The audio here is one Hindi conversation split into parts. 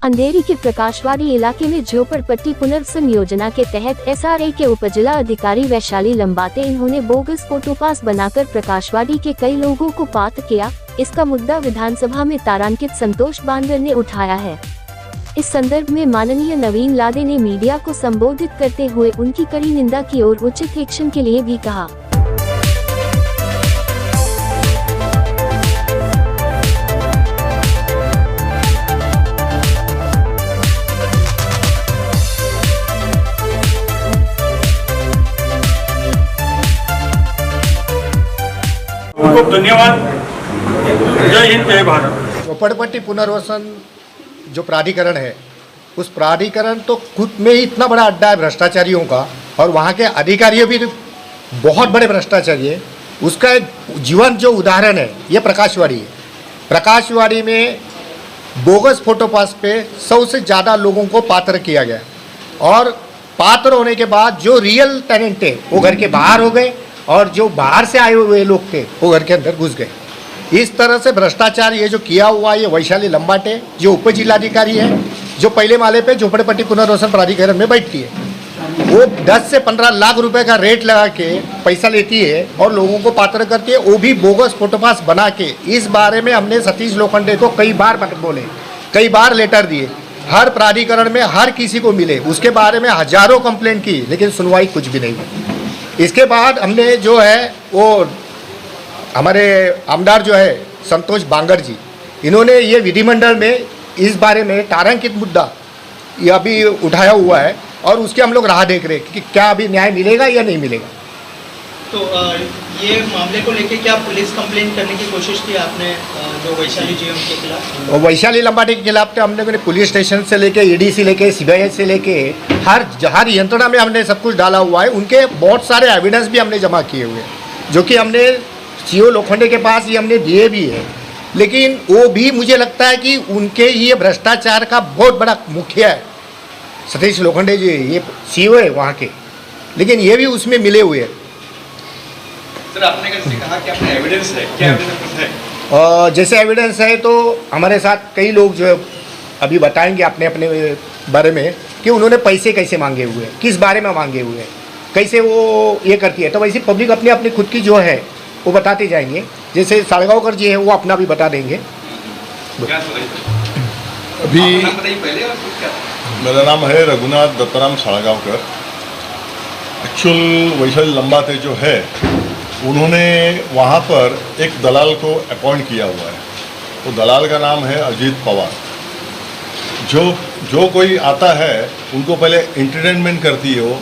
अंधेरी के प्रकाशवाड़ी इलाके में झोपड़पट्टी पुनर्वसन योजना के तहत SRA के उपजिला अधिकारी वैशाली लंबाते इन्होंने बोगस फोटो पास बनाकर प्रकाशवाड़ी के कई लोगों को पात्र किया। इसका मुद्दा विधानसभा में तारांकित संतोष बांगर ने उठाया है। इस संदर्भ में माननीय नवीन लादे ने मीडिया को संबोधित करते हुए उनकी कड़ी निंदा की और उचित एक्शन के लिए भी कहा। खूब धन्यवाद। जय हिंद जय भारत। झोपड़पट्टी पुनर्वसन जो प्राधिकरण है, उस प्राधिकरण तो खुद में ही इतना बड़ा अड्डा है भ्रष्टाचारियों का, और वहाँ के अधिकारी भी बहुत बड़े भ्रष्टाचारी है। उसका एक जीवंत जो उदाहरण है ये प्रकाशवाड़ी है। प्रकाशवाड़ी में बोगस फोटो पास पे 100 से ज़्यादा लोगों को पात्र किया गया, और पात्र होने के बाद जो रियल टैलेंट थे वो घर के बाहर हो गए, और जो बाहर से आए हुए लोग थे वो घर के अंदर घुस गए। इस तरह से भ्रष्टाचार ये जो किया हुआ ये वैशाली लंबाटे जो उप जिलाधिकारी है, जो पहले माले पे झोपड़पट्टी पुनर्वसन प्राधिकरण में बैठती है, वो 10 से 15 लाख रुपए का रेट लगा के पैसा लेती है और लोगों को पात्र करती है, वो भी बोगस फोटोपास बना के। इस बारे में हमने सतीश लोखंडे को कई बार बोले, कई बार लेटर दिए, हर प्राधिकरण में हर किसी को मिले, उसके बारे में हजारों कंप्लेंट की, लेकिन सुनवाई कुछ भी नहीं हुई। इसके बाद हमने जो है वो हमारे आमदार जो है संतोष बांगर जी, इन्होंने ये विधिमंडल में इस बारे में तारांकित मुद्दा ये अभी उठाया हुआ है, और उसके हम लोग राह देख रहे हैं कि क्या अभी न्याय मिलेगा या नहीं मिलेगा। तो ये मामले को लेके क्या पुलिस कंप्लेंट करने की कोशिश की आपने जो वैशाली जी के खिलाफ? और वैशाली लंबाटे के खिलाफ तो हमने पुलिस स्टेशन से लेके ED से लेके CBI से लेके हर यंत्रणा में हमने सब कुछ डाला हुआ है। उनके बहुत सारे एविडेंस भी हमने जमा किए हुए हैं, जो कि हमने CO लोखंडे के पास ये हमने दिए भी है, लेकिन वो भी मुझे लगता है कि उनके ये भ्रष्टाचार का बहुत बड़ा मुखिया है सतीश लोखंडे जी, ये CO है वहाँ के, लेकिन ये भी उसमें मिले हुए हैं। सर, आपने कैसे कहा कि अपने एविडेंस है, क्या एविडेंस है? जैसे एविडेंस है तो हमारे साथ कई लोग जो अभी बताएंगे अपने अपने बारे में कि उन्होंने पैसे कैसे मांगे हुए हैं, किस बारे में मांगे हुए हैं, कैसे वो ये करती है। तो वैसे पब्लिक अपनी अपनी खुद की जो है वो बताते जाएंगे। जैसे साड़गांवकर जी है वो अपना भी बता देंगे। अभी मेरा नाम है रघुनाथ दत्ताराम साड़गांवकर। एक्चुअल वैशाली लंबाते जो है उन्होंने वहाँ पर एक दलाल को अपॉइंट किया हुआ है। तो दलाल का नाम है अजीत पवार। जो कोई आता है उनको पहले एंटरटेनमेंट करती है, वो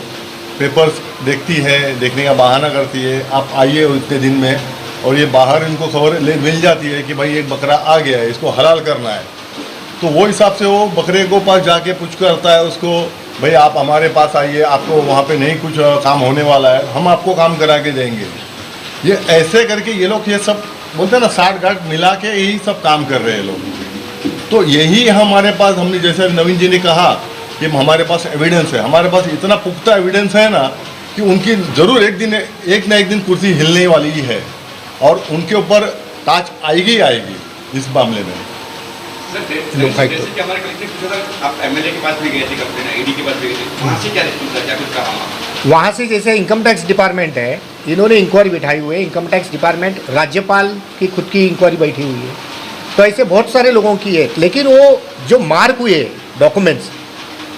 पेपर्स देखती है, देखने का बहाना करती है, आप आइए इतने दिन में, और ये बाहर इनको खबर मिल जाती है कि भाई एक बकरा आ गया है, इसको हलाल करना है। तो वो हिसाब से वो बकरे को पास जाके पूछ करता है उसको, भाई आप हमारे पास आइए, आपको वहाँ पे नहीं कुछ काम होने वाला है, हम आपको काम करा के देंगे। ये ऐसे करके ये लोग ये सब बोलते हैं ना, साठ गांठ मिला के यही सब काम कर रहे हैं लोग। तो यही हमारे पास, हमने जैसे नवीन जी ने कहा कि हमारे पास एविडेंस है, हमारे पास इतना पुख्ता एविडेंस है ना कि उनकी ज़रूर एक ना एक दिन कुर्सी हिलने वाली ही है, और उनके ऊपर ताज आएगी इस मामले में। आप MLA के पास भी गए थे, ED के पास भी गए थे, वहाँ से क्या रिस्पॉन्स था, क्या कुछ कहा? वहाँ से जैसे इनकम टैक्स डिपार्टमेंट है, इन्होंने इंक्वायरी बिठाई हुई है। इनकम टैक्स डिपार्टमेंट, राज्यपाल की खुद की इंक्वायरी बैठी हुई है। तो ऐसे बहुत सारे लोगों की है, लेकिन वो जो मार्क हुए डॉक्यूमेंट्स,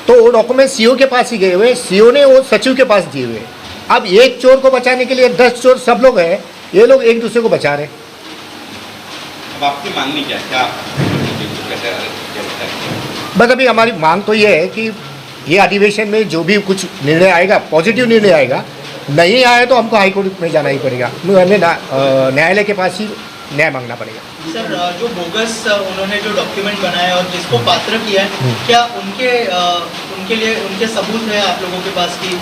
तो वो डॉक्यूमेंट्स CO के पास ही गए हुए, CO ने वो सचिव के पास दिए हुए। अब एक चोर को बचाने के लिए 10 चोर सब लोग हैं, ये लोग एक दूसरे को बचा रहे। अब आपकी मांगनी क्या है? बस अभी हमारी मांग तो ये है कि ये अधिवेशन में जो भी कुछ निर्णय आएगा, पॉजिटिव निर्णय आएगा, नहीं आए तो हमको हाईकोर्ट में जाना ही पड़ेगा, हमें न्यायालय के पास ही न्याय मांगना पड़ेगा। सर, जो बोगस उन्होंने जो डॉक्यूमेंट बनाया और जिसको पात्र किया है, क्या उनके लिए उनके सबूत है आप लोगों के पास कि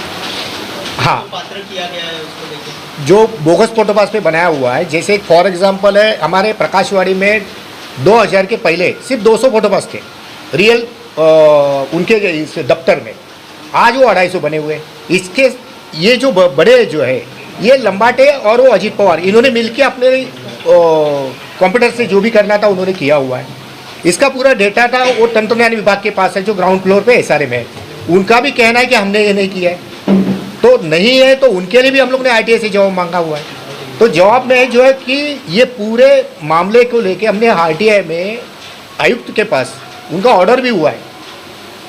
हाँ पात्र किया गया है उसको लेकर? जो बोगस फोटोपास पे बनाया हुआ है, जैसे फॉर एग्जांपल है हमारे प्रकाशवाड़ी में 2000 के पहले सिर्फ 200 फोटोपास थे रियल उनके इस दफ्तर में, आज वो 250 बने हुए। इसके ये जो बड़े जो है ये लंबाटे और वो अजीत पवार, इन्होंने मिलके अपने कंप्यूटर से जो भी करना था उन्होंने किया हुआ है। इसका पूरा डेटा था वो तंत्रज्ञान विभाग के पास है, जो ग्राउंड फ्लोर पे SRM है। उनका भी कहना है कि हमने ये नहीं किया है, तो नहीं है तो उनके लिए भी हम लोग ने RTI से जवाब मांगा हुआ है। तो जवाब में जो है कि ये पूरे मामले को लेके हमने RTI में आयुक्त के पास उनका ऑर्डर भी हुआ है,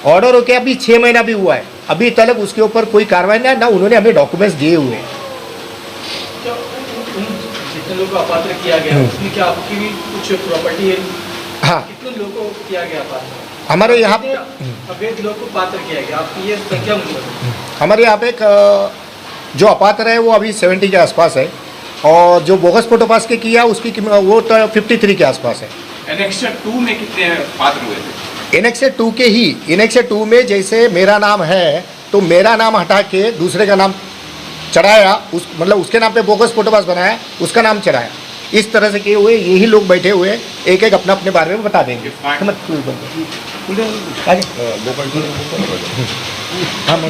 ऑर्डर होके अभी 6 महीना भी हुआ है, अभी तक उसके ऊपर कोई कार्रवाई नहीं, ना उन्होंने हमें डॉक्यूमेंट्स दिए हुए हैं। जितने लोगों को अपात्र किया गया उसमें क्या आपकी भी कुछ प्रॉपर्टी है? हाँ, कितने लोगों को किया गया अपात्र? हमारे यहाँ अवैध लोगों को पात्र किया गया, आपकी ये संख्या मुझे बताइए। हमारे यहाँ पे एक जो अपात्र है वो अभी 70 के आसपास है, और जो बोगस फोटो पास के किया उसकी वो तो 53 के आसपास है। एनेक्सर 2 में कितने पात्र हुए थे? एनेक्सर 2 के ही, एनेक्सर 2 में जैसे मेरा नाम है तो मेरा नाम हटा के दूसरे का नाम चढ़ाया, उस मतलब उसके नाम पे बोगस फोटो पास बनाया, उसका नाम चढ़ाया, इस तरह से किए हुए यही लोग बैठे हुए एक एक अपना अपने बारे में बता देंगे।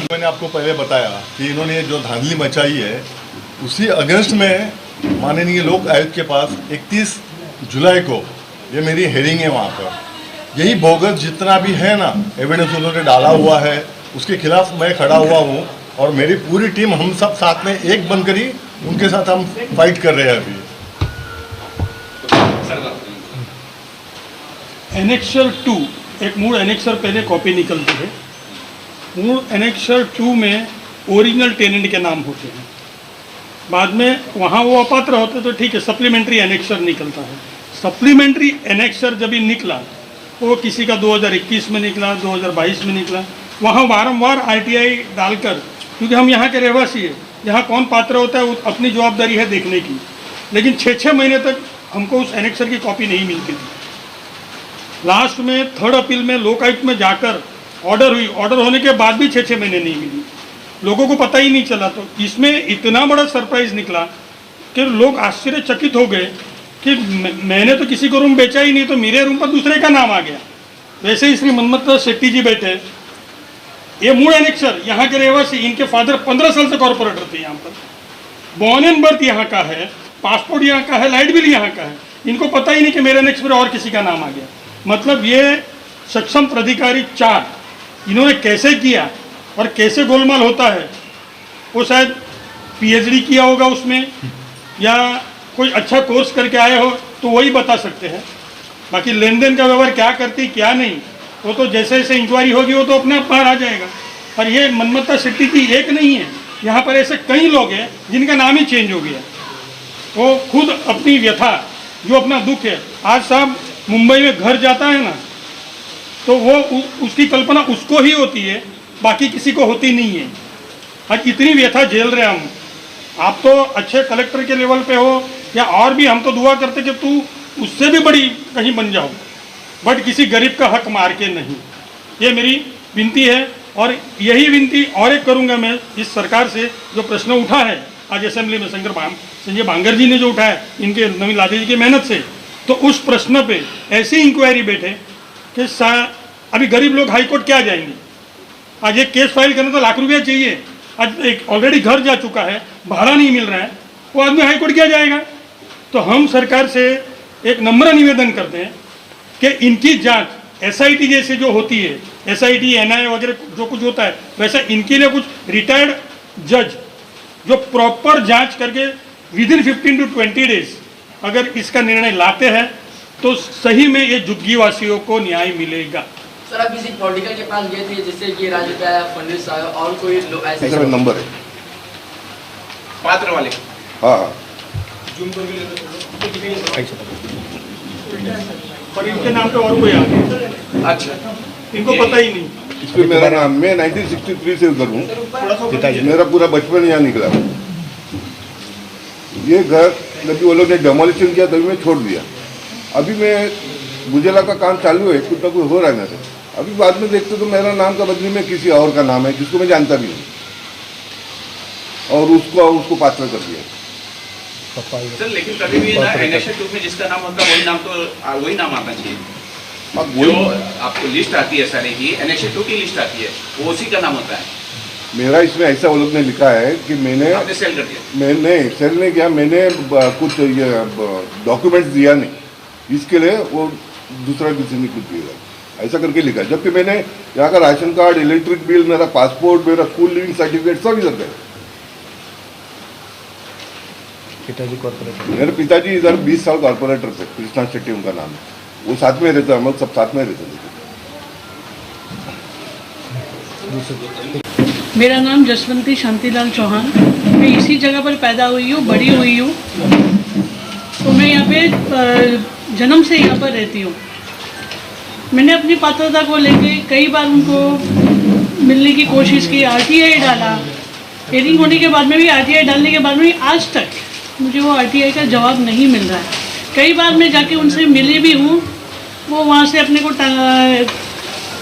मैंने आपको पहले बताया कि इन्होंने जो धांधली मचाई है उसी अगेंस्ट में माननीय लोक आयुक्त के पास 31 जुलाई को ये मेरी हेयरिंग है, वहाँ पर यही बोगस जितना भी है ना एविडेंस उन्होंने डाला हुआ है उसके खिलाफ मैं खड़ा हुआ हूँ, और मेरी पूरी टीम हम सब साथ में एक बनकर ही उनके साथ हम फाइट कर रहे हैं अभी। एनेक्सर 2 एक मूल एनेक्सर पहले कॉपी निकलती है, मूल एनेक्सर 2 में ओरिजिनल टेनेंट के नाम होते हैं, बाद में वहाँ वो अपात्र होते तो ठीक है, सप्लीमेंट्री एनेक्सर निकलता है। सप्लीमेंट्री एनेक्सर जब ही निकला वो किसी का 2021 में निकला, 2022 में निकला, वहाँ वारंवार RTI डालकर, क्योंकि हम यहाँ के रहवासी हैं, यहाँ कौन पात्र होता है अपनी जवाबदारी है देखने की, लेकिन 6-6 महीने तक हमको उस एनेक्सर की कॉपी नहीं मिलती थी। लास्ट में 3rd अपील में लोकायुक्त में जाकर ऑर्डर हुई, ऑर्डर होने के बाद भी 6-6 महीने नहीं मिली, लोगों को पता ही नहीं चला। तो इसमें इतना बड़ा सरप्राइज निकला कि लोग आश्चर्यचकित हो गए कि मैंने तो किसी को रूम बेचा ही नहीं, तो मेरे रूम पर दूसरे का नाम आ गया। वैसे ही श्री मनमथ शेट्टी जी बैठे, ये मूल एनेक्सर यहाँ के रहवासी, इनके फादर 15 साल से कॉर्पोरेटर थे यहाँ पर, बॉर्न एंड बर्थ यहाँ का है, पासपोर्ट यहाँ का है, लाइट बिल यहाँ का है, इनको पता ही नहीं कि मेरे एनेक्स पर और किसी का नाम आ गया। मतलब ये सक्षम प्राधिकारी 4 इन्होंने कैसे किया और कैसे गोलमाल होता है, वो शायद PhD किया होगा उसमें, या कोई अच्छा कोर्स करके आए हो तो वही बता सकते हैं। बाकी लेन देन का व्यवहार क्या करती क्या नहीं, वो तो जैसे जैसे इंक्वायरी होगी वो तो अपने आप बाहर आ जाएगा। पर ये मनमथा शेट्टी की एक नहीं है, यहाँ पर ऐसे कई लोग हैं जिनका नाम ही चेंज हो गया। वो खुद अपनी व्यथा, जो अपना दुख है, आज साहब मुंबई में घर जाता है ना, तो वो उसकी कल्पना उसको ही होती है, बाकी किसी को होती नहीं है। आज इतनी व्यथा झेल रहे हम, आप तो अच्छे कलेक्टर के लेवल पे हो या और भी, हम तो दुआ करते कि तू उससे भी बड़ी कहीं बन जाओ, बट किसी गरीब का हक मार के नहीं। ये मेरी विनती है, और यही विनती और एक करूँगा मैं इस सरकार से, जो प्रश्न उठा है आज असेंबली में संजय बांगर जी ने जो उठाया इनके नवीन लादे जी की मेहनत से, तो उस प्रश्न पे ऐसी इंक्वायरी बैठे कि अभी गरीब लोग हाई कोर्ट क्या जाएंगे। आज एक केस फाइल करना तो लाख रुपया चाहिए, आज एक ऑलरेडी घर जा चुका है, भाड़ा नहीं मिल रहा है, वो आदमी हाई कोर्ट क्या जाएगा। तो हम सरकार से एक नम्र निवेदन करते हैं कि इनकी जांच SIT जैसे जो होती है, SIT NIA वगैरह जो कुछ होता है, वैसा इनके लिए कुछ रिटायर्ड जज जो प्रॉपर जांच करके विदिन 15 to 20 डेज अगर इसका निर्णय लाते हैं तो सही में ये झुग्गी वासियों को न्याय मिलेगा। सर, आप किसी पॉलिटिकल के पास गए थे जिससे कि राजद फडणवीस और कोई ऐसे नंबर है पात्र वाले? हाँ, पर इनके नाम पे और कोई आ गया, अच्छा, इनको पता ही नहीं। इस पे मेरा नाम, मैं 1963 से उधर हूँ, मेरा पूरा बचपन यहाँ निकला। ये घर जब वो लोग ने डेमोलिशन किया तभी मैं छोड़ दिया। अभी मैं गुजेला का काम चालू है, कुछ ना कुछ हो रहा है मेरे। अभी बाद में देखते तो मेरा नाम का बदली में किसी और का नाम है जिसको मैं जानता भी हूँ, और उसको पात्र कर दिया। सर लेकिन कभी भी ना एनेक्सर 2 में जिसका नाम होता है वही नाम आना चाहिए। अब जो आपको लिस्ट आती है सारी की, एनेक्सर 2 की लिस्ट आती है, वो उसी का नाम होता है। मेरा इसमें ऐसा वो लोग ने लिखा है कि मैंने सेल कर दिया। मैंने सेल नहीं किया, मैंने कुछ ये डॉक्यूमेंट्स दिया नहीं, इसके लिए वो दूसरा किसी ने कुछ दिएगा, ऐसा करके लिखा। जबकि मैंने यहाँ का राशन कार्ड, इलेक्ट्रिक बिल, मेरा पासपोर्ट, मेरा स्कूल लिविंग सर्टिफिकेट सब इधर गए। पिताजी कॉर्पोरेटर, मेरे पिताजी इधर 20 साल कॉर्पोरेटर थे, कृष्णा शेट्टी उनका नाम है, वो साथ में रहते, हम लोग सब साथ में रहते थे। मेरा नाम जसवंती शांतिलाल चौहान, मैं इसी जगह पर पैदा हुई हूँ, बड़ी हुई हूँ, तो मैं यहाँ पे जन्म से यहाँ पर रहती हूँ। मैंने अपनी पात्रता को लेके कई बार उनको मिलने की कोशिश की, आरटीआई डाला, हियरिंग होने के बाद में भी, आरटीआई डालने के बाद में भी आज तक मुझे वो आरटीआई का जवाब नहीं मिल रहा है। कई बार मैं जाके उनसे मिली भी हूँ, वो वहाँ से अपने को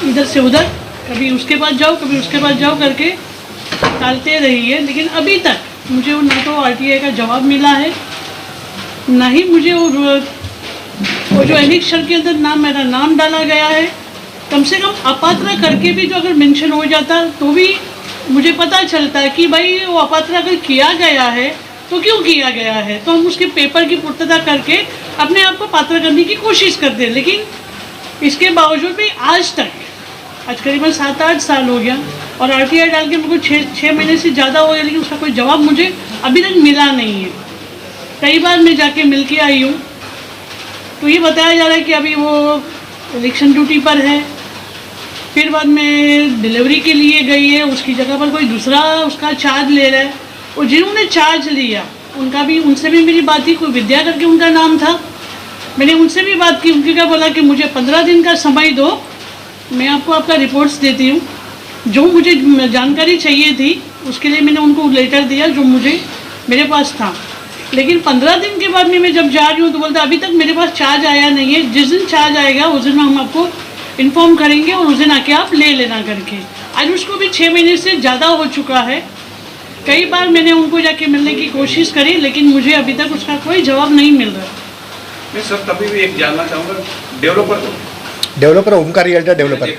इधर से उधर, कभी उसके पास जाओ कभी उसके पास जाओ करके टालते रही है, लेकिन अभी तक मुझे ना तो आरटीआई का जवाब मिला है, ना ही मुझे वो जो एनेक्शर के अंदर मेरा नाम डाला गया है। कम से कम अपात्र करके भी जो अगर मेंशन हो जाता तो भी मुझे पता चलता कि भाई वो अपात्र अगर किया गया है तो क्यों किया गया है, तो हम उसके पेपर की पूर्तता करके अपने आप को पात्र करने की कोशिश करते हैं। लेकिन इसके बावजूद भी आज करीबन 7-8 साल हो गया और आरटीआई डाल के मुझको 6 महीने से ज़्यादा हो गया, लेकिन उसका कोई जवाब मुझे अभी तक मिला नहीं है। कई बार मैं जाके मिल के आई हूँ तो ये बताया जा रहा है कि अभी वो इलेक्शन ड्यूटी पर है, फिर बाद में डिलीवरी के लिए गई है, उसकी जगह पर कोई दूसरा उसका चार्ज ले रहा है। और जिन्होंने चार्ज लिया उनसे भी मेरी बात थी, कोई विद्या करके उनका नाम था, मैंने उनसे भी बात की। उनके क्या बोला कि मुझे 15 दिन का समय दो, मैं आपको आपका रिपोर्ट्स देती हूँ। जो मुझे जानकारी चाहिए थी उसके लिए मैंने उनको लेटर दिया जो मेरे पास था, लेकिन 15 दिन के बाद में मैं जब जा रही हूँ तो बोलता अभी तक मेरे पास चार्ज आया नहीं है, जिस दिन चार्ज आएगा उस दिन हम आपको इन्फॉर्म करेंगे और उस दिन आके आप ले लेना करके। आज उसको भी 6 महीने से ज़्यादा हो चुका है। कई बार मैंने उनको जाके मिलने की कोशिश करी, लेकिन मुझे अभी तक उसका कोई जवाब नहीं मिल रहा। मैं सर तभी भी एक जानना चाहूँगा, developer Omkar realtor developer,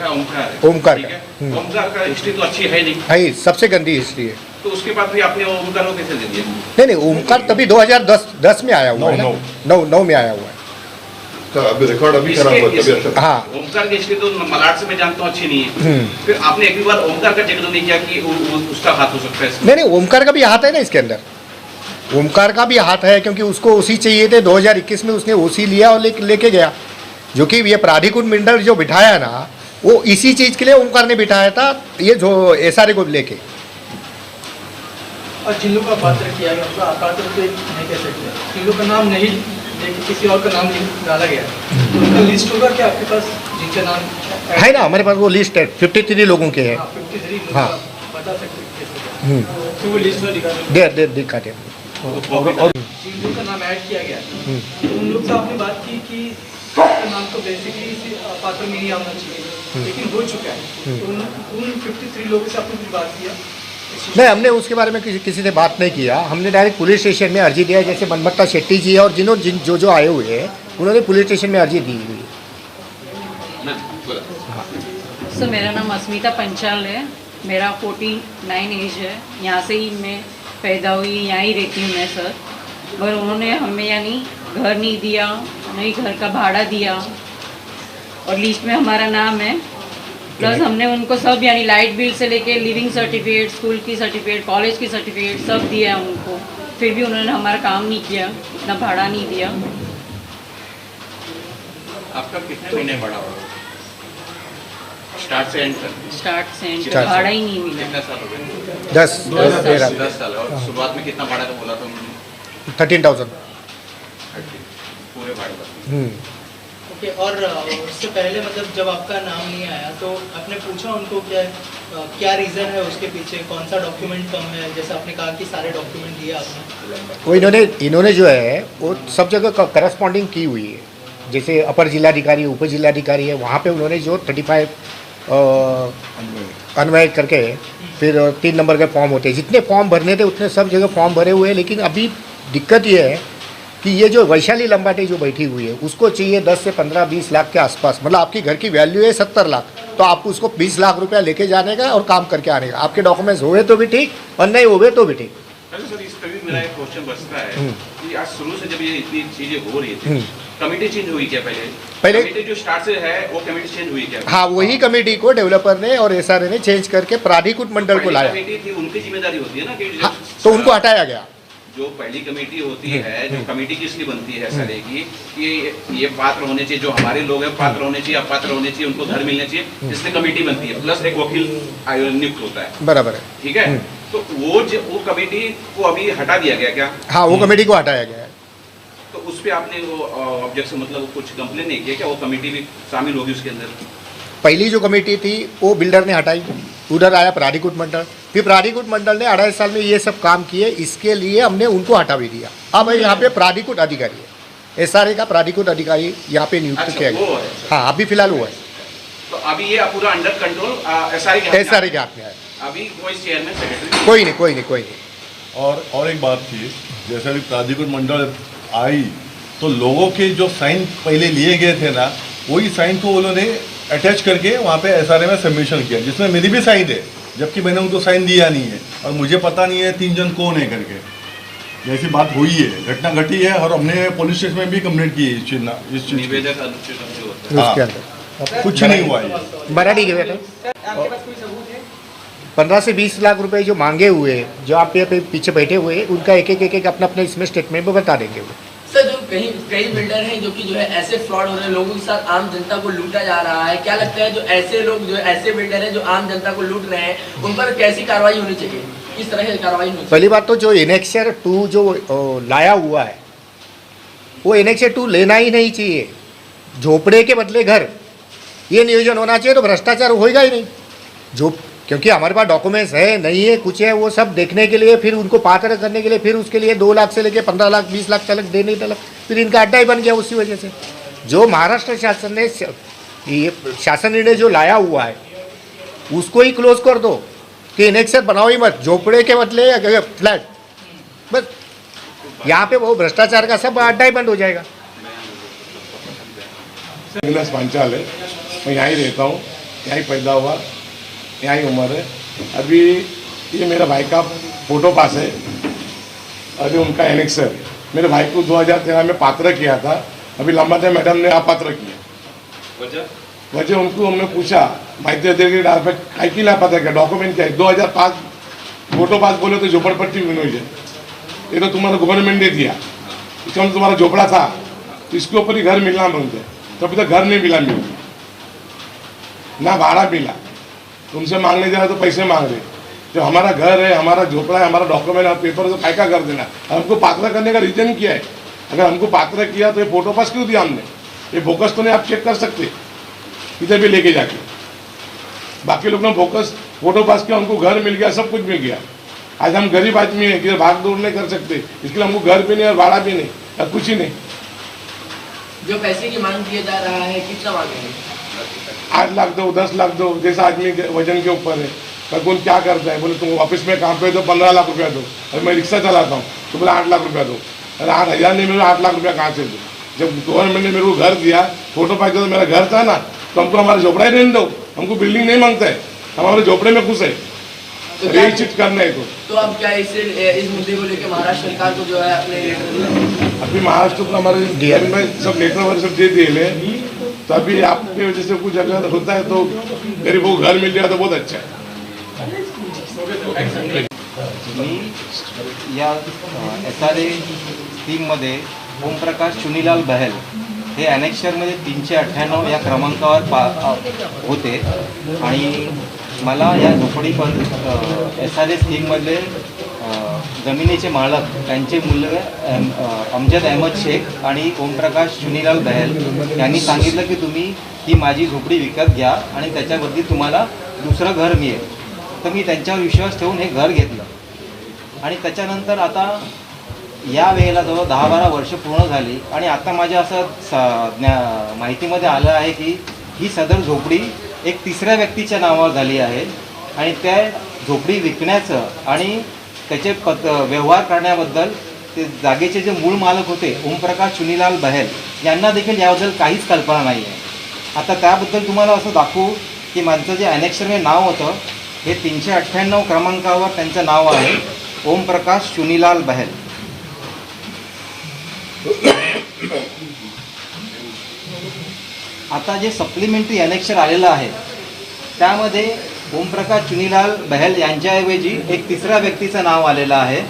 Omkar का हिस्ट्री तो अच्छी है नहीं, है सबसे गंदी हिस्ट्री है। तो उसके बाद भी आपने ओमकार को कैसे दे दिया? नहीं ओमकार तभी 2010 में आया हुआ है, 9 में आया हुआ है। सर अभी रिकॉर्ड अभी खराब हुआ तभी अच्छा। हाँ ओमकार की हिस्ट्री तो मलाड से मैं जानता हूँ अच्छी नहीं है, फिर आपने एक भी बार ओमकार का जिक्र नहीं किया कि उसका हाथ हो सकता है इसमें? नहीं ओमकार का भी हाथ है ना इसके अंदर, ओमकार का भी हाथ है, क्योंकि उसको ओसी चाहिए थे। 2021 में उसने ओसी लिया और लेके गया, जो कि ये प्राधिकृत मंडल जो बिठाया ना वो इसी चीज़ के लिए ओमकार ने बिठाया था, ये जो एसआरए को लेके। और जिन लोगों का पात्र किया गया उनका अपात्र तो नहीं कह सकते, जिन लोगों का नाम नहीं लेकिन किसी और का नाम डाला गया, तो उनका लिस्ट होगा क्या आपके पास जिनका नाम है ना? हमारे पास वो लिस्ट है, 53 लोगों के है। 53 हाँ बता सकते तो वो लिस्ट में दिखा दे। और जिन लोगों का नाम ऐड किया गया तो उन लोग से आपने बात की कि उसका नाम तो बेसिकली पात्र में नहीं आना चाहिए, लेकिन हो चुका है, तो उन 53 लोगों से आपने कुछ बात किया? नहीं हमने उसके बारे में किसी से बात नहीं किया, हमने डायरेक्ट पुलिस स्टेशन में अर्जी दिया, जैसे मनमत्ता शेट्टी जी है और जो आए हुए हैं उन्होंने पुलिस स्टेशन में अर्जी दी हुई है। सर मेरा नाम अस्मिता पंचाल है, मेरा 49 एज है, यहाँ से ही मैं पैदा हुई, यहाँ ही रहती हूँ मैं सर। पर उन्होंने हमें यानी घर नहीं दिया, नहीं घर का भाड़ा दिया और लिस्ट में हमारा नाम है, प्लस हमने उनको सब यानी लाइट बिल से लेके लिविंग सर्टिफिकेट, स्कूल की सर्टिफिकेट, कॉलेज की सर्टिफिकेट सब दिया है उनको, फिर भी उन्होंने हमारा काम नहीं किया, इतना भाड़ा नहीं दिया। आपका कितने महीने भाड़ा होगा स्टार्ट से एंड तक? स्टार्ट से एंड तक भाड़ा ही नहीं मिला। कितने साल हो गए? 10 साल। और शुरुआत में कितना भाड़ा का बोला था? 13,000 पूरे भाड़े का। ओके, और उससे पहले मतलब जब आपका नाम नहीं आया तो आपने पूछा उनको क्या रीज़न है उसके पीछे, कौन सा डॉक्यूमेंट कम है? जैसे आपने कहा कि सारे डॉक्यूमेंट दिए आपने, वो इन्होंने जो है वो सब जगह करस्पॉन्डिंग की हुई है, जैसे अपर जिलाधिकारी उप जिलाधिकारी है, वहाँ पे उन्होंने जो 35 अन्वय करके फिर 3 नंबर के फॉर्म होते हैं, जितने फॉर्म भरने थे उतने सब जगह फॉर्म भरे हुए हैं। लेकिन अभी दिक्कत ये है कि ये जो वैशाली लंबाटे जो बैठी हुई है उसको चाहिए 10 से 15-20 लाख के आसपास, मतलब आपकी घर की वैल्यू है 70 लाख, तो आपको उसको 20 लाख रुपया लेके जाने का और काम करके आने का। आपके डॉक्यूमेंट्स हुए तो भी ठीक और नहीं हुए तो भी ठीक। सर इस पर भी मेरा एक क्वेश्चन बचता है कि आज शुरू से जब ये इतनी चीज़ें हो रही थी कमेटी चेंज हुई क्या पहले कमेटी जो स्टार्ट से है वो कमेटी चेंज हुई क्या? हाँ, वही कमेटी को डेवलपर ने और एसआरए ने चेंज करके प्राधिकृत मंडल को लाया। कमेटी थी उनकी जिम्मेदारी होती है ना कि हाँ, तो उनको हटाया गया। जो पहली कमेटी होती है, जो कमेटी किस लिए बनती है सर कि ये पात्र होने चाहिए, जो हमारे लोग हैं पात्र होने चाहिए, अपात्र होने चाहिए, उनको घर मिलने चाहिए, इसलिए कमेटी बनती है, प्लस एक वकील नियुक्त होता है। बराबर है, ठीक है। तो वो कमेटी को अभी हटा दिया गया क्या? हाँ, वो कमेटी को हटाया गया है। तो उस पर आपने वो ऑब्जेक्शन मतलब कुछ कंप्लेन नहीं किया क्या? वो कमेटी भी शामिल होगी उसके अंदर? पहली जो कमेटी थी वो बिल्डर ने हटाई, उधर आया प्राधिकृत मंडल, फिर प्राधिकृत मंडल ने 2.5 साल में ये सब काम किए, इसके लिए हमने उनको हटा भी दिया। अब यहाँ पे प्राधिकृत अधिकारी है, एसआरए का प्राधिकृत अधिकारी यहाँ पे नियुक्त किया गया। हाँ, अभी फिलहाल वो है। तो अभी ये पूरा अंडर कंट्रोल एसआरए के हाथ में है। अभी कोई चेयरमैन सेक्रेटरी कोई नहीं। और एक बात थी, जैसे अभी प्राधिकृत मंडल आई तो लोगों के जो साइन पहले लिए गए थे ना, वही साइन को उन्होंने अटैच करके वहाँ पे एसआरए में सबमिशन किया, जिसमें मेरी भी साइन है, जबकि मैंने उनको साइन दिया नहीं है और मुझे पता नहीं है 3 जन कौन है करके। जैसी बात हुई है, घटना घटी है और हमने पुलिस स्टेशन में भी कंप्लेंट की है इस चीज निवेदक उसके अंदर कुछ नहीं हुआ है। मराठी के बेटा 15 से 20 लाख रुपए जो मांगे हुए, जो आप पे पीछे बैठे हुए, उनका एक अपना इसमें स्टेटमेंट में बता देंगे वो। सर, जो कई बिल्डर हैं जो कि जो है ऐसे फ्रॉड हो रहे हैं, लोगों के साथ आम जनता को लूटा जा रहा है, क्या लगता है जो ऐसे लोग जो ऐसे बिल्डर हैं जो आम जनता को लूट रहे हैं, उन पर कैसी कार्रवाई होनी चाहिए, किस तरह की कार्रवाई होनी चाहिए? पहली बात तो जो एनेक्सर 2 जो लाया हुआ है, वो एनेक्सर 2 लेना ही नहीं चाहिए। झोपड़े के बदले घर, ये नियोजन होना चाहिए, तो भ्रष्टाचार होएगा ही नहीं। क्योंकि हमारे पास डॉक्यूमेंट्स है नहीं है कुछ है, वो सब देखने के लिए, फिर उनको पात्र करने के लिए, फिर उसके लिए 2 लाख से लेके 15 लाख 20 लाख तक देने तक, फिर इनका अड्डा ही बन गया। उसी वजह से जो महाराष्ट्र शासन ने ये शासन निर्णय जो लाया हुआ है उसको ही क्लोज कर दो कि एनेक्सर बनाओ ही मत, झोपड़े के बदले फ्लैट, बस यहाँ पे वो भ्रष्टाचार का सब अड्डा ही बंद हो जाएगा। पांचाल है, मैं यहाँ ही रहता हूँ, यहाँ ही पैदा हुआ, यहाँ ही उम्र है। अभी ये मेरा भाई का फोटो पास है, अभी उनका एनेक्सर मेरे भाई को 2013 में पात्र किया था, अभी लंबा टाइम मैडम ने अपात्र किया। वजह उनको हमने पूछा माहिती देगी काय की लापात्र क्या, डॉक्यूमेंट क्या है, 2005 फोटो पास बोले तो झोपड़पट्टी मिली है, ये तो तुम्हारा गवर्नमेंट ने दिया, इसमें तुम्हारा झोपड़ा था तो इसके ऊपर ही घर मिलना मांगते, तो अभी तक घर नहीं मिला, ना भाड़ा मिला, तुमसे मांगने जा रहे तो पैसे मांग रहे। जो हमारा घर है, हमारा झोपड़ा है, हमारा डॉक्यूमेंट है, पेपर तो काय का कर देना। हमको पात्र करने का रीजन क्या है? अगर हमको पात्र किया तो ये फोटो पास क्यों दिया हमने? ये बोकस तो नहीं, आप चेक कर सकते इधर भी लेके जाके। बाकी लोग ने बोकस फोटो पास किया, उनको घर मिल गया, सब कुछ मिल गया। आज हम गरीब आदमी है, किधर भाग दौड़ नहीं कर सकते, इसके लिए हमको घर भी नहीं और भाड़ा भी नहीं और कुछ ही नहीं। जो पैसे की मांग किया जा रहा है, कितना मांगेंगे? 8 लाख दो, 10 लाख दो, जैसा आदमी के वजन के ऊपर है। कौन क्या करता है, बोले तुम ऑफिस में काम पे तो 15 लाख रुपया दो, और मैं रिक्शा चलाता हूँ तो बोले 8 लाख रुपया दो। अरे 8,000 नहीं मिले, 8 लाख रुपया कहाँ से दो? जब गवर्नमेंट ने मेरे को घर दिया, फोटो पास किया तो मेरा घर था ना, तो हमको हमारा झोपड़ा ही रहने दो, हमको बिल्डिंग नहीं मांगता है, हम हमारे झोपड़े में खुश है, यही चीज करना है। तो अब क्या इस मुद्दे को लेकर महाराष्ट्र सरकार को जो है अपने अभी महाराष्ट्र को हमारे डीआर में सब लेटर वगैरह सब दे दिए, तो अभी आपके वजह से कुछ अगर होता है तो गरीबों को घर मिल जाए तो बहुत अच्छा है। या SRA स्कीममध्ये ओमप्रकाश चुनीलाल बहल हे ॲनेक्शरमध्ये 398 या क्रमांकावर होते आणि मला या झोपडी SRA स्कीममधले जमिनीचे मालक त्यांचे मुलगे अमजद अहमद शेख आणि ओमप्रकाश चुनीलाल बहल यांनी सांगितलं की तुम्ही ही माझी झोपडी विकत घ्या आणि त्याच्यावरती तुम्हाला दुसरं घर मिळेल। तर मी त्यांच्यावर विश्वास ठेवून हे घर घेतलं आणि त्याच्यानंतर आता या वेळेला जवळ 10-12 वर्ष पूर्ण झाली आणि आता माझ्या असं माहितीमध्ये आलं आहे की ही सदर झोपडी एक तिसऱ्या व्यक्तीच्या नावावर झाली आहे आणि त्या झोपडी विकण्याचं आणि त्याचे व्यवहार करण्याबद्दल ते जागेचे जे मूळ मालक होते ओमप्रकाश चुनीलाल बहल यांना देखील याबद्दल काहीच कल्पना नाही आहे। आता त्याबद्दल तुम्हाला असं दाखवू की माझं जे ॲनेक्शरमध्ये नाव होतं हे 398 क्रमांकावर त्यांचं नाव आहे ओमप्रकाश चुनीलाल बहल। आता जे सप्लिमेंटरी ॲनेक्शर आलेलं आहे त्यामध्ये ओमप्रकाश चुनीलाल बहल यांच्याऐवजी एक तिसऱ्या व्यक्तीचं नाव आलेलं आहे.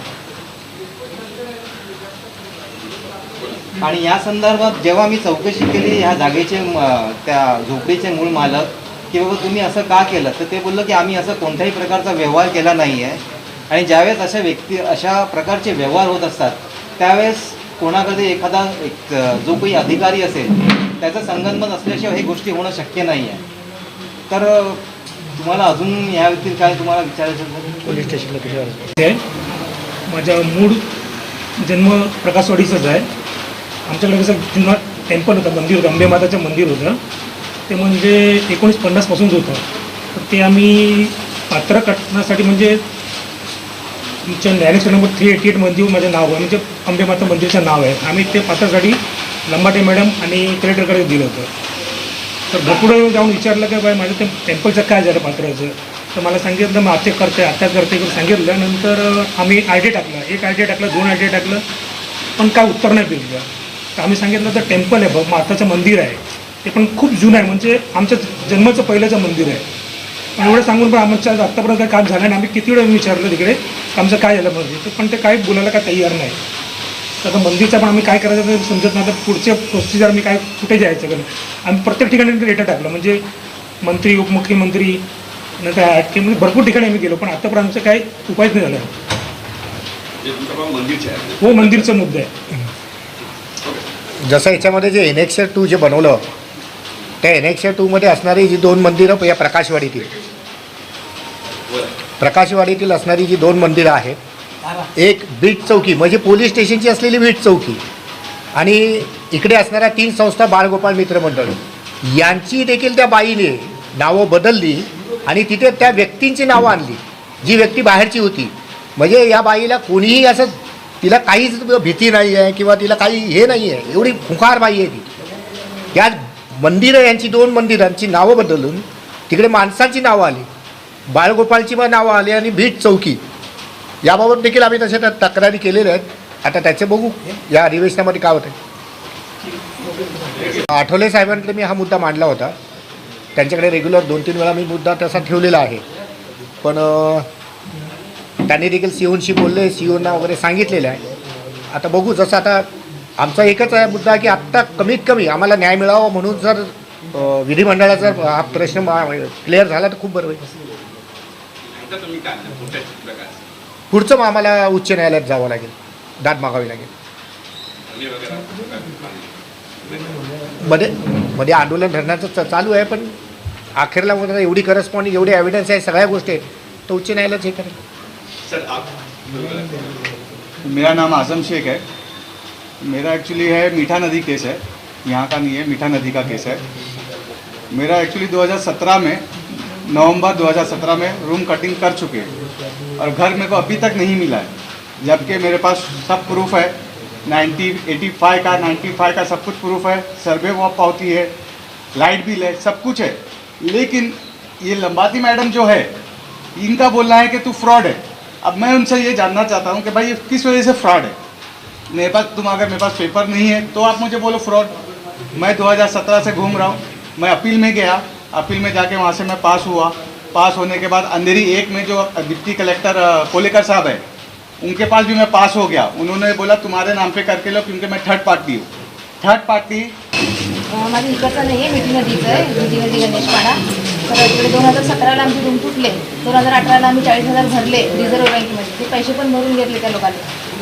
आणि या संदर्भात जेव्हा मी चौकशी केली ह्या जागेचे त्या झोपडीचे मूळ मालक की बाबा तुम्ही असं का केलं, तर ते बोललं की आम्ही असं कोणत्याही प्रकारचा व्यवहार केला नाही आहे. आणि ज्यावेळेस अशा प्रकारचे व्यवहार होत असतात त्यावेळेस कोणाकडे एखादा जो काही अधिकारी असेल त्याचं संगनमत असल्याशिवाय हे गोष्टी होणं शक्य नाही आहे. तर तुम्हाला अजून या व्यतिरिक्त काय तुम्हाला विचारायचं? पोलीस स्टेशनला कशावर आहे? माझा मूळ जन्म प्रकाशवाडीचाच आहे. आमच्याकडे कसं जुना टेम्पल होतं, मंदिर होतं, अंबे माताचं मंदिर होतं. ते म्हणजे 1950पासूनच होतं. तर ते आम्ही पात्र कटण्यासाठी म्हणजे तुमच्या ॲनेक्शर नंबर 388 मध्ये माझं नाव आहे, म्हणजे अंबे माता मंदिरचं नाव आहे. आम्ही ते पात्रासाठी लंबाटे मॅडम आणि कलेक्टरकडे दिलं होतं. तर भरपूर जाऊन विचारलं की बाय माझं ते टेम्पलचं काय झालं पात्राचं. तर मला सांगितलं मग आता करते सांगितलं. नंतर आम्ही आय डी टाकलं, 1 आय डी टाकलं, 2 आय डी टाकलं, पण काय उत्तर नाही दिलं. तर आम्ही सांगितलं तर टेम्पल आहे माताचं मंदिर आहे, ते पण खूप जुनं आहे, म्हणजे आमच्या जन्माचं पहिल्याचं मंदिर आहे. पण एवढं सांगून पण आमच्या आत्तापर्यंत काही काम झालं नाही. आम्ही किती वेळा विचारलं तिकडे आमचं काय झालं मंदिर, पण ते काही बोलायला काय तयार नाही. तर आता मंदिरचं पण आम्ही काय करायचं ते समजत नाही. तर पुढचे प्रोसिजर आम्ही काय कुठे जायचं का आम्ही प्रत्येक ठिकाणी डेटा टाकलं, म्हणजे मंत्री उपमुख्यमंत्री नंतर म्हणजे भरपूर ठिकाणी आम्ही गेलो, पण आतापर्यंत आमचं काही उपायच नाही झाला. हो, मंदिरचा मुद्दा आहे. जसं याच्यामध्ये जे एनेक्शर 2 जे बनवलं त्या एनेक्शर 2 असणारी जी 2 मंदिरं या प्रकाशवाडीतील असणारी जी 2 मंदिरं आहेत, एक बीट चौकी म्हणजे पोलीस स्टेशनची असलेली बीट चौकी आणि इकडे असणाऱ्या 3 संस्था बाळगोपाळ मित्र मंडळ यांची देखील त्या बाईने नावं बदलली आणि तिथे त्या व्यक्तींची नावं आणली जी व्यक्ती बाहेरची होती. म्हणजे या बाईला कोणीही असं तिला काहीच भीती नाही आहे किंवा तिला काही हे नाही आहे, एवढी खुंखार बाई आहे ती. या मंदिरं यांची 2 मंदिरांची नावं बदलून तिकडे माणसांची नावं आली, बाळगोपाळची पण नावं आली आणि बीट चौकी याबाबत देखील आम्ही तशा तक्रारी केलेल्या आहेत. आता त्याचे बघू या अधिवेशनामध्ये काय होतं. आठवले साहेबांकडे मी हा मुद्दा मांडला होता, त्यांच्याकडे रेग्युलर 2-3 वेळा मी मुद्दा तसा ठेवलेला आहे. पण त्यांनी देखील सीओनशी बोलले, सीओना वगैरे सांगितलेलं आहे. आता बघू, जसं आता आमचा एकच आहे मुद्दा की आत्ता कमीत कमी आम्हाला न्याय मिळावा म्हणून जर विधिमंडळाचा हा प्रश्न क्लिअर झाला तर खूप बरं होईल. पुढचं मग आम्हाला उच्च न्यायालयात जावं लागेल, दाद मागावी लागेल. मध्ये आंदोलन धरण्याचं चालू आहे, पण अखेरला एवढी करस्पॉन्डिंग एवढे एव्हिडन्स आहे, सगळ्या गोष्टी आहेत, तो उच्च न्यायालयात हे करेल. मेरा नाम आजम शेख है. मेरा एक्चुअली है मीठा नदी केस है, यहाँ का नहीं है, मीठा नदी का केस है. मेरा एक्चुअली 2017 में नवंबर 2017 में रूम कटिंग कर चुके हैं और घर मेरे को अभी तक नहीं मिला है, जबकि मेरे पास सब प्रूफ है. 95 का सब कुछ प्रूफ है, सर्वे वो पावती है, लाइट बिल है, सब कुछ है. लेकिन ये लंबाती मैडम जो है इनका बोलना है कि तू फ्रॉड है. अब मैं उनसे ये जानना चाहता हूँ कि भाई ये किस वजह से फ्रॉड है. मेरे पास अगर मेरे पास पेपर नहीं है तो आप मुझे बोलो फ्रॉड. मैं 2017 से घूम रहा हूँ. मैं अपील में गया, अपील में जाके वहाँ से मैं पास हुआ. पास होने के बाद अंधेरी 1 में जो डिप्टी कलेक्टर कोलेकर साहब है उनके पास भी मैं पास हो गया. उन्होंने बोला तुम्हारे नाम पे करके लो, क्योंकि मैं थर्ड पार्टी हूँ. थर्ड पार्टी माझं इकडचं नाही आहे, मिठी नदीचं आहे, मिठी नदी गणेशपाडा. तर इकडे 2017ला आमचे रूम तुटले, 2018ला आम्ही 40,000 भरले रिझर्व्ह बँकेमध्ये. ते पैसे पण भरून घेतले त्या लोकांनी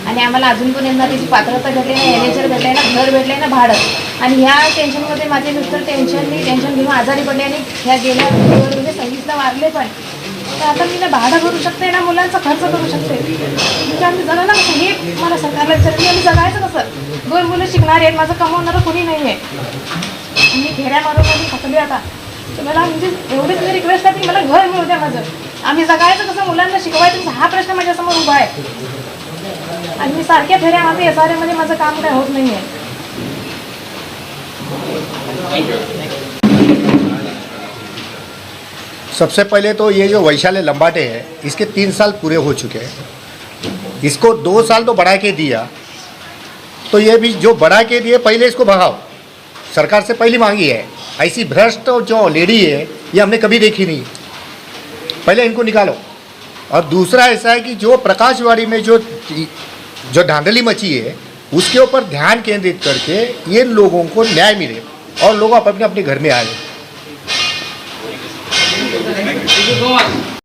आणि आम्हाला अजून पण यांना त्याची पात्रता भेटली नाही, एनएचआर भेटले ना, घर भेटले ना, भाडं. आणि ह्या टेन्शनमध्ये माझे मिस्टर टेन्शन घेऊन आजारी पडले आणि ह्या गेल्या फेब्रुवारीमध्ये 26ला वारले पण. तर आता मी ना भाडं भरू शकते ना, मुलांचा खर्च करू शकते, म्हणजे आम्ही जगा ना कसं हे मला सरकारला विचारलं आम्ही जगायचं कसं. 2 मुलं शिकणार आहेत, माझं कमवणारं कोणी नाही आहे. मी घेऱ्या मारून मी थकले आता. तर मला म्हणजे एवढीच मी रिक्वेस्ट आहे की मला घर मिळू द्या माझं. आम्ही जगायचं कसं, मुलांना शिकवायचं हा प्रश्न माझ्यासमोर उभा आहे. आणि मी सारख्या फेऱ्या मारते SRA मध्ये, माझं काम काय होत नाही आहे. सबसे पहले तो ये जो वैशाली लंबाटे है इसके 3 साल पूरे हो चुके हैं. इसको 2 साल तो बढ़ा के दिया, तो ये भी जो बढ़ा के दिए पहले इसको भगाओ. सरकार से पहली मांगी है ऐसी भ्रष्ट जो लेडी है ये हमने कभी देखी नहीं। पहले इनको निकालो। और दूसरा ऐसा है कि जो प्रकाशवाड़ी में जो धांधली मची है उसके ऊपर ध्यान केंद्रित करके ये लोगों को न्याय मिले और लोग अपने अपने घर में आए।